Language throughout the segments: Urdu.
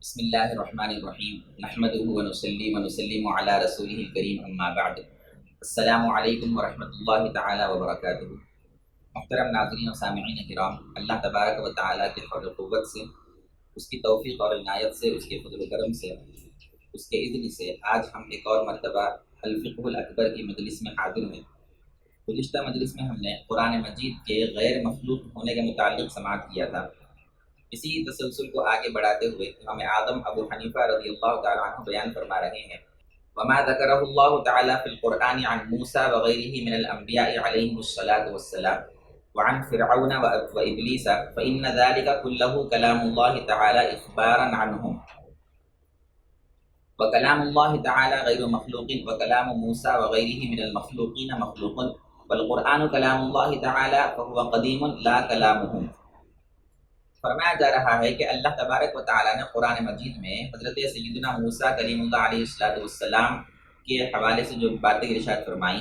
بسم اللہ الرحمن الرحیم نحمدہ ونسلم علی رسولہ الکریم اما بعد السلام علیکم ورحمۃ اللہ تعالی وبرکاتہ۔ محترم ناظرین و سامعین کرام، اللہ تبارک و تعالیٰ کے حول و قوت سے، اس کی توفیق اور عنایت سے، اس کے فضل و کرم سے، اس کے اذن سے آج ہم ایک اور مرتبہ الفقہ الاکبر کی مجلس میں حاضر ہیں۔ گزشتہ مجلس میں ہم نے قرآن مجید کے غیر مخلوق ہونے کے متعلق سماعت کیا تھا۔ اسی تسلسل کو آگے بڑھاتے ہوئے امام اعظم ابو حنیفہ رضی اللہ تعالیٰ عنہ بیان فرما رہے ہیں، وما ذکرہ اللہ تعالیٰ فی القرآن عن موسیٰ وغیرہ من الانبیاء علیہم الصلاۃ والسلام وعن فرعون وابلیس فإن ذلك كله كلام اللہ تعالیٰ اخبارا عنہم، وکلام اللہ تعالیٰ غیر مخلوق، وکلام موسیٰ وغیرہ من المخلوقین مخلوق، والقرآن کلام اللہ تعالیٰ فهو قدیم لا کلامہم۔ فرمایا جا رہا ہے کہ اللہ تبارک و تعالیٰ نے قرآن مجید میں حضرت سیدنا موسیٰ کلیم اللہ علیہ السلام کے حوالے سے جو باتیں ارشاد فرمائیں،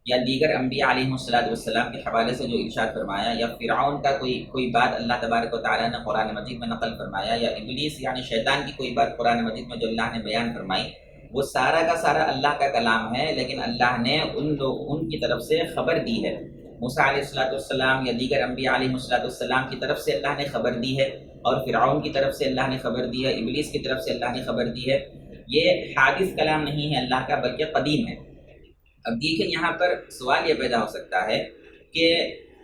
یا دیگر انبیاء علیہ السلام کے حوالے سے جو ارشاد فرمایا، یا فرعون کا کوئی بات اللہ تبارک و تعالیٰ نے قرآن مجید میں نقل فرمایا، یا ابلیس یعنی شیطان کی کوئی بات قرآن مجید میں جو اللہ نے بیان فرمائی، وہ سارا کا سارا اللہ کا کلام ہے، لیکن اللہ نے ان کی طرف سے خبر دی ہے۔ موسیٰ علیہ السلام یا دیگر انبیاء علیہ السلام کی طرف سے اللہ نے خبر دی ہے، اور فرعون کی طرف سے اللہ نے خبر دی ہے، ابلیس کی طرف سے اللہ نے خبر دی ہے۔ یہ حادث کلام نہیں ہے اللہ کا، بلکہ قدیم ہے۔ اب دیکھیں یہاں پر سوال یہ پیدا ہو سکتا ہے کہ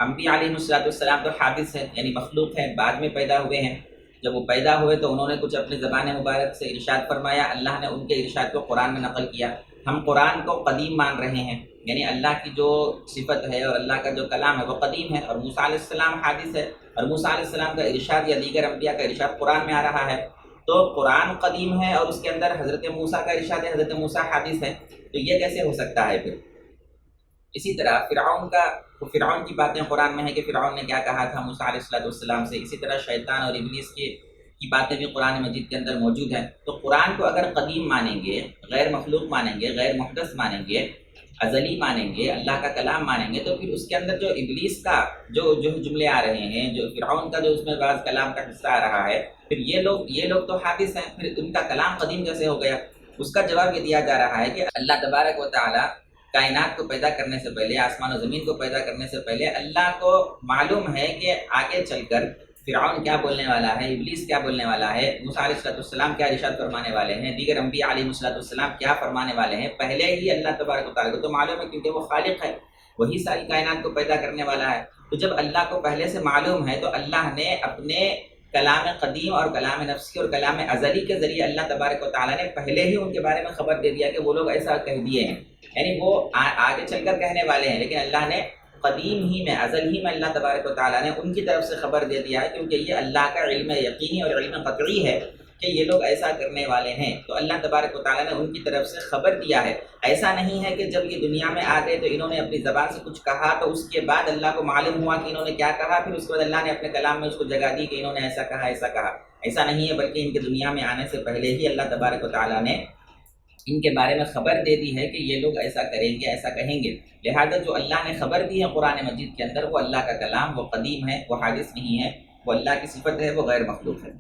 انبیاء علیہ السلام تو حادث ہے، یعنی مخلوق ہے، بعد میں پیدا ہوئے ہیں۔ جب وہ پیدا ہوئے تو انہوں نے کچھ اپنی زبان مبارک سے ارشاد فرمایا، اللہ نے ان کے ارشاد کو قرآن میں نقل کیا۔ ہم قرآن کو قدیم مان رہے ہیں، یعنی اللہ کی جو صفت ہے اور اللہ کا جو کلام ہے وہ قدیم ہے، اور موسیٰ علیہ السلام حادث ہے، اور موسیٰ علیہ السلام کا ارشاد یا دیگر انبیاء کا ارشاد قرآن میں آ رہا ہے۔ تو قرآن قدیم ہے اور اس کے اندر حضرت موسیٰ کا ارشاد ہے، حضرت موسیٰ حادث ہے، تو یہ کیسے ہو سکتا ہے پھر؟ اسی طرح فرعون کی باتیں قرآن میں ہے کہ فرعون نے کیا کہا تھا موسیٰ علیہ السلام سے، اسی طرح شیطان اور ابلیس کی باتیں بھی قرآن مجید کے اندر موجود ہیں۔ تو قرآن کو اگر قدیم مانیں گے، غیر مخلوق مانیں گے، غیر محدث مانیں گے، ازلی مانیں گے، اللہ کا کلام مانیں گے، تو پھر اس کے اندر جو ابلیس کا جو جملے آ رہے ہیں، جو فرعون کا جو اس میں بعض کلام کا حصہ آ رہا ہے، پھر یہ لوگ تو حادث ہیں، پھر ان کا کلام قدیم کیسے ہو گیا؟ اس کا جواب یہ دیا جا رہا ہے کہ اللہ تبارک و تعالیٰ کائنات کو پیدا کرنے سے پہلے، آسمان و زمین کو پیدا کرنے سے پہلے اللہ کو معلوم ہے کہ آگے چل کر فرعون کیا بولنے والا ہے، ابلیس کیا بولنے والا ہے، موسیٰ علیہ السلام کیا ارشاد فرمانے والے ہیں، دیگر انبیاء علیہ السلام کیا فرمانے والے ہیں، پہلے ہی اللہ تبارک و تعالیٰ کو تو معلوم ہے، کیونکہ وہ خالق ہے، وہی ساری کائنات کو پیدا کرنے والا ہے۔ تو جب اللہ کو پہلے سے معلوم ہے تو اللہ نے اپنے کلام قدیم اور کلام نفسی اور کلام ازلی کے ذریعے اللہ تبارک و تعالیٰ نے پہلے ہی ان کے بارے میں خبر دے دیا کہ وہ لوگ ایسا کہہ دیے ہیں، یعنی وہ آگے چل کر کہنے والے ہیں، لیکن اللہ نے قدیم ہی میں، ازل ہی میں اللہ تبارک و تعالیٰ نے ان کی طرف سے خبر دے دیا ہے، کیونکہ یہ اللہ کا علم یقینی اور علم قطعی ہے کہ یہ لوگ ایسا کرنے والے ہیں، تو اللہ تبارک و تعالیٰ نے ان کی طرف سے خبر دیا ہے۔ ایسا نہیں ہے کہ جب یہ دنیا میں آ گئے تو انہوں نے اپنی زبان سے کچھ کہا تو اس کے بعد اللہ کو معلوم ہوا کہ انہوں نے کیا کہا، پھر اس کے بعد اللہ نے اپنے کلام میں اس کو جگہ دی کہ انہوں نے ایسا کہا ایسا کہا۔ ایسا نہیں ہے، بلکہ ان کے دنیا میں آنے سے پہلے ہی اللہ تبارک و تعالیٰ نے ان کے بارے میں خبر دے دی ہے کہ یہ لوگ ایسا کریں گے، ایسا کہیں گے۔ لہذا جو اللہ نے خبر دی ہے قرآن مجید کے اندر، وہ اللہ کا کلام، وہ قدیم ہے، وہ حادث نہیں ہے، وہ اللہ کی صفت ہے، وہ غیر مخلوق ہے۔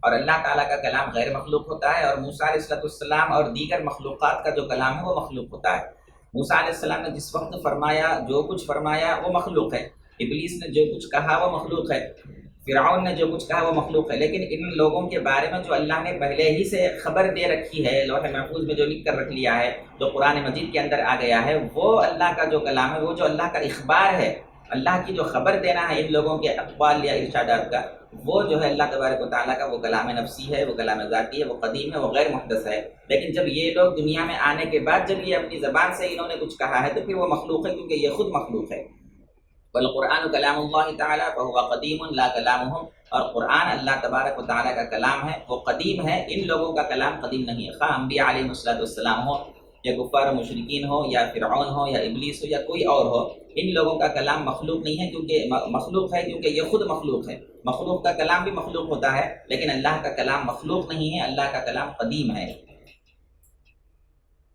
اور اللہ تعالیٰ کا کلام غیر مخلوق ہوتا ہے، اور موسیٰ علیہ السلام اور دیگر مخلوقات کا جو کلام ہے وہ مخلوق ہوتا ہے۔ موسیٰ علیہ السلام نے جس وقت فرمایا، جو کچھ فرمایا وہ مخلوق ہے، ابلیس نے جو کچھ کہا وہ مخلوق ہے، فرعون نے جو کچھ کہا وہ مخلوق ہے، لیکن ان لوگوں کے بارے میں جو اللہ نے پہلے ہی سے خبر دے رکھی ہے، لوح محفوظ میں جو لکھ کر رکھ لیا ہے، جو قرآن مجید کے اندر آ گیا ہے، وہ اللہ کا جو کلام ہے، وہ جو اللہ کا اخبار ہے، اللہ کی جو خبر دینا ہے ان لوگوں کے اقوال یا ارشادات کا، وہ جو ہے اللہ تبارک و تعالیٰ کا وہ کلام نفسی ہے، وہ کلام ذاتی ہے، وہ قدیم ہے، وہ غیر محدث ہے۔ لیکن جب یہ لوگ دنیا میں آنے کے بعد جب یہ اپنی زبان سے انہوں نے کچھ کہا ہے تو پھر وہ مخلوق ہے، کیونکہ یہ خود مخلوق ہے۔ والقرآن کلام اللہ تعالیٰ فهو قدیم لا کلامہم، اور قرآن اللہ تبارک و تعالیٰ کا کلام ہے، وہ قدیم ہے، ان لوگوں کا کلام قدیم نہیں ہے، خواہ انبیاء علیہ السلام ہو یا کفار و مشرکین ہو یا فرعون ہو یا ابلیس ہو یا کوئی اور ہو، ان لوگوں کا کلام مخلوق نہیں ہے، کیونکہ مخلوق ہے، کیونکہ یہ خود مخلوق ہے۔ مخلوق کا کلام بھی مخلوق ہوتا ہے، لیکن اللہ کا کلام مخلوق نہیں ہے، اللہ کا کلام قدیم ہے۔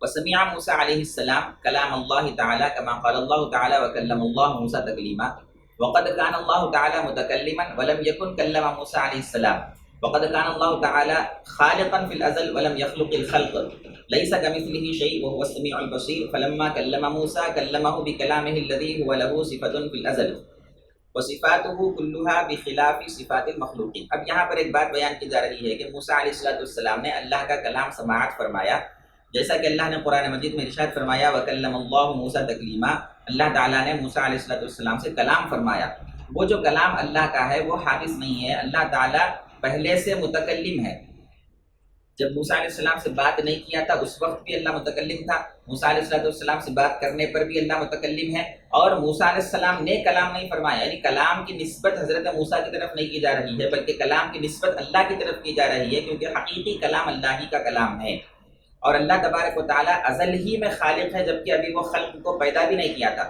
وسمع موسیٰ علیہ السلام کلام اللہ تعالیٰ کما قال اللہ تعالیٰ وکلم اللہ موسیٰ تکلیما، وقد كان الله تعالى متكلما ولم يكن كلم موسى عليه السلام، وقد كان الله تعالى خالقا في الازل ولم يخلق الخلق ليس كمثله شيء وهو السميع البصير فلما كلم موسى كلمه بكلامه الذي هو له صفة في الازل وصفاته كلها بخلاف صفات المخلوقين۔ اب یہاں پر ایک بات بیان کی جا رہی ہے کہ موسیٰ علیہ السلام نے اللہ کا کلام سماعت فرمایا، جیسا کہ اللہ نے قرآن مجید میں ارشاد فرمایا وَكَلَّمَ اللَّهُ مُوسَىٰ تَكْلِيمًا، اللہ تعالیٰ نے موسیٰ علیہ السلام سے کلام فرمایا۔ وہ جو کلام اللہ کا ہے وہ حادث نہیں ہے، اللہ تعالیٰ پہلے سے متکلم ہے۔ جب موسیٰ علیہ السلام سے بات نہیں کیا تھا اس وقت بھی اللہ متکلم تھا، موسیٰ علیہ السلام سے بات کرنے پر بھی اللہ متکلم ہے، اور موسیٰ علیہ السلام نے کلام نہیں فرمایا، یعنی کلام کی نسبت حضرت موسیٰ کی طرف نہیں کی جا رہی ہے بلکہ کلام کی نسبت اللہ کی طرف کی جا رہی ہے، کیونکہ حقیقی کلام اللہ ہی کا کلام ہے، اور اللہ تبارک و تعالیٰ ازل ہی میں خالق ہے جبکہ ابھی وہ خلق کو پیدا بھی نہیں کیا تھا۔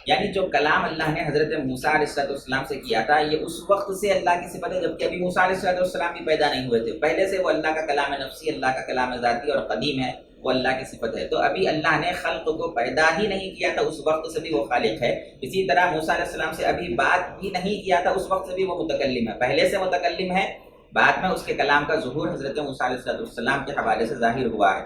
یعنی جو کلام اللہ نے حضرت موسیٰ علیہ السلام سے کیا تھا یہ اس وقت سے اللہ کی صفت ہے جبکہ ابھی موسیٰ علیہ السلام بھی پیدا نہیں ہوئے تھے، پہلے سے وہ اللہ کا کلام نفسی، اللہ کا کلام ذاتی اور قدیم ہے، وہ اللہ کی صفت ہے۔ تو ابھی اللہ نے خلق کو پیدا ہی نہیں کیا تھا، اس وقت سے بھی وہ خالق ہے۔ اسی طرح موسیٰ علیہ السلام سے ابھی بات بھی نہیں کیا تھا، اس وقت سے بھی وہ متکلم ہے، پہلے سے متکلم ہے، بعد میں اس کے کلام کا ظہور حضرت موسیٰ علیہ السلام کے حوالے سے ظاہر ہوا ہے۔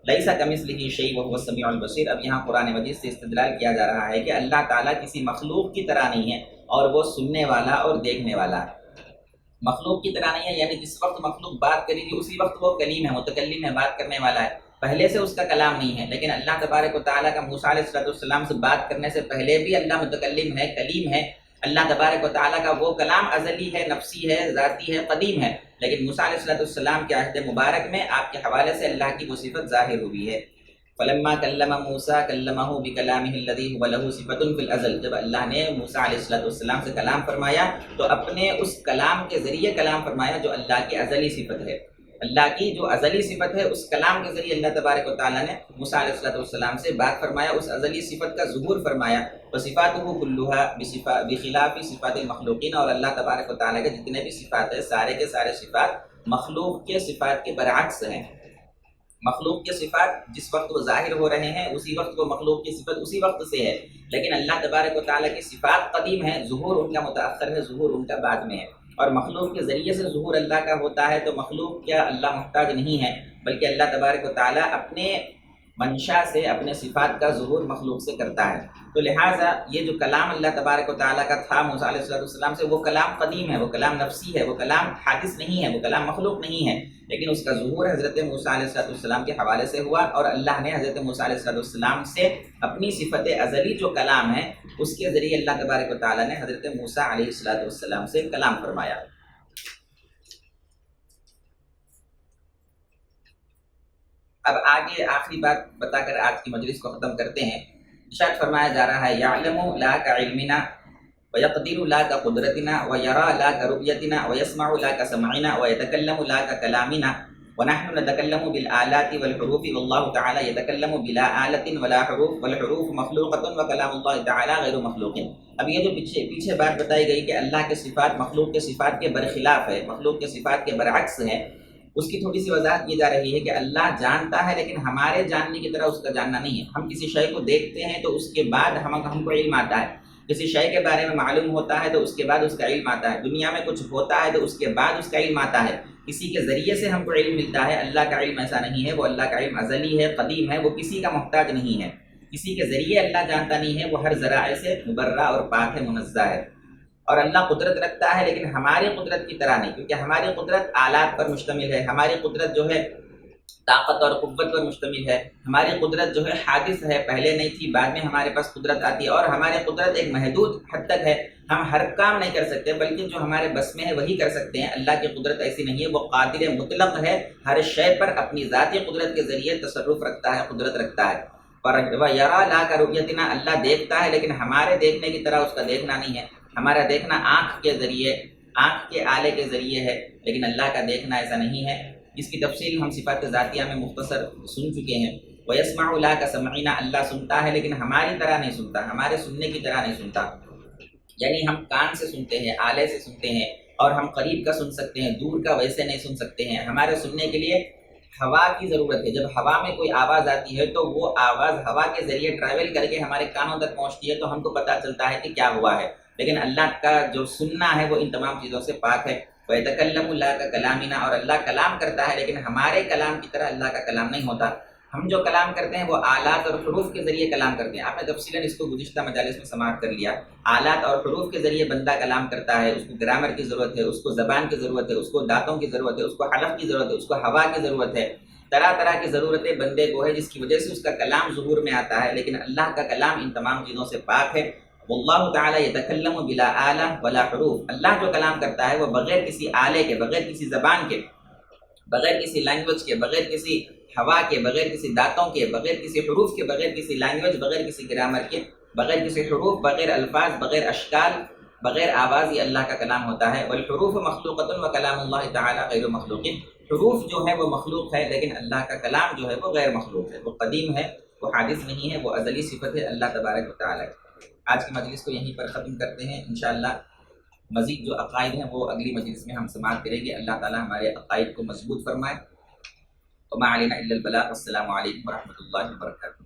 لیس کمثلہ شیء وہو السمیع البصیر۔ اب یہاں قرآن مجید سے استدلال کیا جا رہا ہے کہ اللہ تعالیٰ کسی مخلوق کی طرح نہیں ہے اور وہ سننے والا اور دیکھنے والا ہے۔ مخلوق کی طرح نہیں ہے یعنی جس وقت مخلوق بات کرے گی اسی وقت وہ کلیم ہے، متکلم ہے، بات کرنے والا ہے، پہلے سے اس کا کلام نہیں ہے۔ لیکن اللہ تبارک و تعالیٰ کا موسیٰ علیہ السلام سے بات کرنے سے پہلے بھی اللہ متکلم ہے، کلیم ہے۔ اللہ تبارک و تعالیٰ کا وہ کلام ازلی ہے، نفسی ہے، ذاتی ہے، قدیم ہے، لیکن موسیٰ علیہ السلام کے عہد مبارک میں آپ کے حوالے سے اللہ کی وہ صفت ظاہر ہوئی ہے۔ فلما کلم موسیٰ کلمہ بکلامہ الذی هو له صفۃ فی الازل، جب اللہ نے موسیٰ علیہ السلام سے کلام فرمایا تو اپنے اس کلام کے ذریعے کلام فرمایا جو اللہ کی ازلی صفت ہے، اللہ کی جو ازلی صفت ہے، اس کلام کے ذریعے اللہ تبارک و تعالیٰ نے موسیٰ علیہ السلام سے بات فرمایا، اس ازلی صفت کا ظہور فرمایا۔ وصفاتہ کلھا بخلاف صفات المخلوقین، اور اللہ تبارک و تعالیٰ کے جتنے بھی صفات ہیں سارے کے سارے صفات مخلوق کے صفات کے برعکس ہیں۔ مخلوق کے صفات جس وقت وہ ظاہر ہو رہے ہیں اسی وقت وہ مخلوق کی صفت اسی وقت سے ہے، لیکن اللہ تبارک و تعالیٰ کی صفات قدیم ہیں، ظہور ان کا متأخر ہے، ظہور ان کا بعد میں ہے، اور مخلوق کے ذریعے سے ظہور اللہ کا ہوتا ہے۔ تو مخلوق کیا اللہ محتاج نہیں ہے بلکہ اللہ تبارک و تعالیٰ اپنے منشا سے اپنے صفات کا ظہور مخلوق سے کرتا ہے۔ تو لہٰذا یہ جو کلام اللہ تبارک و تعالیٰ کا تھا موسیٰ علیہ السلام سے، وہ کلام قدیم ہے، وہ کلام نفسی ہے، وہ کلام حادث نہیں ہے، وہ کلام مخلوق نہیں ہے، لیکن اس کا ظہور حضرت موسیٰ علیہ السلام کے حوالے سے ہوا، اور اللہ نے حضرت موسیٰ علیہ السلام سے اپنی صفت ازلی جو کلام ہے اس کے ذریعے اللہ تبارک و تعالیٰ نے حضرت موسیٰ علیہ السلام سے کلام فرمایا۔ اب آگے آخری بات بتا کر آج کی مجلس کو ختم کرتے ہیں۔ ارشاد فرمایا جا رہا ہے یعلم لا کعلمنا ویقدر لا کقدرتنا ویرا لا کرؤیتنا ویسمع لا کسمعنا ویتکلم لا ککلامنا ونحن نتکلم بالآلات والحروف واللہ تعالی یتکلم بلا آلت ولا حروف والحروف مخلوقۃ وکلام اللہ تعالی غیر مخلوق۔ اب یہ جو پیچھے بات بتائی گئی کہ اللہ کے صفات مخلوق کے صفات کے برخلاف ہے، مخلوق کے صفات کے برعکس ہے، اس کی تھوڑی سی وضاحت کی جا رہی ہے کہ اللہ جانتا ہے لیکن ہمارے جاننے کی طرح اس کا جاننا نہیں ہے۔ ہم کسی شے کو دیکھتے ہیں تو اس کے بعد ہم کو علم آتا ہے، کسی شے کے بارے میں معلوم ہوتا ہے تو اس کے بعد اس کا علم آتا ہے، دنیا میں کچھ ہوتا ہے تو اس کے بعد اس کا علم آتا ہے، کسی کے ذریعے سے ہم کو علم ملتا ہے۔ اللہ کا علم ایسا نہیں ہے، وہ اللہ کا علم ازلی ہے، قدیم ہے، وہ کسی کا محتاج نہیں ہے، کسی کے ذریعے اللہ جانتا نہیں ہے، وہ ہر ذرائع سے مبرہ اور پاک ہے، منزہ ہے۔ اور اللہ قدرت رکھتا ہے لیکن ہماری قدرت کی طرح نہیں، کیونکہ ہماری قدرت آلات پر مشتمل ہے، ہماری قدرت جو ہے طاقت اور قوت پر مشتمل ہے، ہماری قدرت جو ہے حادث ہے، پہلے نہیں تھی بعد میں ہمارے پاس قدرت آتی ہے، اور ہماری قدرت ایک محدود حد تک ہے، ہم ہر کام نہیں کر سکتے بلکہ جو ہمارے بس میں ہے وہی کر سکتے ہیں۔ اللہ کی قدرت ایسی نہیں ہے، وہ قادر مطلق ہے، ہر شے پر اپنی ذاتی قدرت کے ذریعے تصرف رکھتا ہے، قدرت رکھتا ہے۔ وَيَرَى لَا كَرُؤْيَتِنَا، اللہ دیکھتا ہے لیکن ہمارے دیکھنے کی طرح اس کا دیکھنا نہیں ہے، ہمارا دیکھنا آنکھ کے ذریعے، آنکھ کے آلے کے ذریعے ہے، لیکن اللہ کا دیکھنا ایسا نہیں ہے۔ اس کی تفصیل ہم صفات ذاتیہ میں مختصر سن چکے ہیں۔ وَيَسْمَعُ لَا كَسَمْعِنَا، اللہ سنتا ہے لیکن ہماری طرح نہیں سنتا، ہمارے سننے کی طرح نہیں سنتا، یعنی ہم کان سے سنتے ہیں، آلے سے سنتے ہیں، اور ہم قریب کا سن سکتے ہیں، دور کا ویسے نہیں سن سکتے ہیں۔ ہمارے سننے کے لیے ہوا کی ضرورت ہے، جب ہوا میں کوئی آواز آتی ہے تو وہ آواز ہوا کے ذریعے ٹریول کر کے ہمارے کانوں تک پہنچتی ہے تو ہم کو پتہ چلتا ہے کہ کیا ہوا ہے، لیکن اللہ کا جو سننا ہے وہ ان تمام چیزوں سے پاک ہے۔ وَيَتَكَلَّمُ لَا كَكَلَامِنَا، اور اللہ کلام کرتا ہے لیکن ہمارے کلام کی طرح اللہ کا کلام نہیں ہوتا. ہم جو کلام کرتے ہیں وہ آلات اور حروف کے ذریعے کلام کرتے ہیں. آپ نے تفصیلاً اس کو گزشتہ مجالس میں سماعت کر لیا. آلات اور حروف کے ذریعے بندہ کلام کرتا ہے، اس کو گرامر کی ضرورت ہے، اس کو زبان کی ضرورت ہے، اس کو دانتوں کی ضرورت ہے، اس کو حلق کی ضرورت ہے، اس کو ہوا کی ضرورت ہے. طرح طرح کی ضرورتیں بندے کو ہے جس کی وجہ سے اس کا کلام ظہور میں آتا ہے، لیکن اللہ کا کلام ان تمام چیزوں سے پاک ہے. واللہ تعالی یتکلم بلا آلہ ولا حروف، اللہ جو کلام کرتا ہے وہ بغیر کسی آلے کے، بغیر کسی زبان کے، بغیر کسی لینگویج کے، بغیر کسی ہوا کے، بغیر کسی دانتوں کے، بغیر کسی حروف کے، بغیر کسی لینگویج، بغیر کسی گرامر کے، بغیر کسی حروف، بغیر الفاظ، بغیر اشکال، بغیر آواز، یہ اللہ کا کلام ہوتا ہے. والحروف مخلوقۃ وکلام اللہ تعالی غیر مخلوق، حروف جو ہے وہ مخلوق ہے لیکن اللہ کا کلام جو ہے وہ غیر مخلوق ہے، وہ قدیم ہے، وہ حادث نہیں ہے، وہ ازلی صفت ہے اللہ تبارک و تعالی. آج کی مجلس کو یہیں پر ختم کرتے ہیں. انشاءاللہ مزید جو عقائد ہیں وہ اگلی مجلس میں ہم سماعت کریں گے. اللہ تعالی ہمارے عقائد کو مضبوط فرمائے. وما علینا الا البلاغ. السلام علیکم ورحمۃ اللہ وبرکاتہ.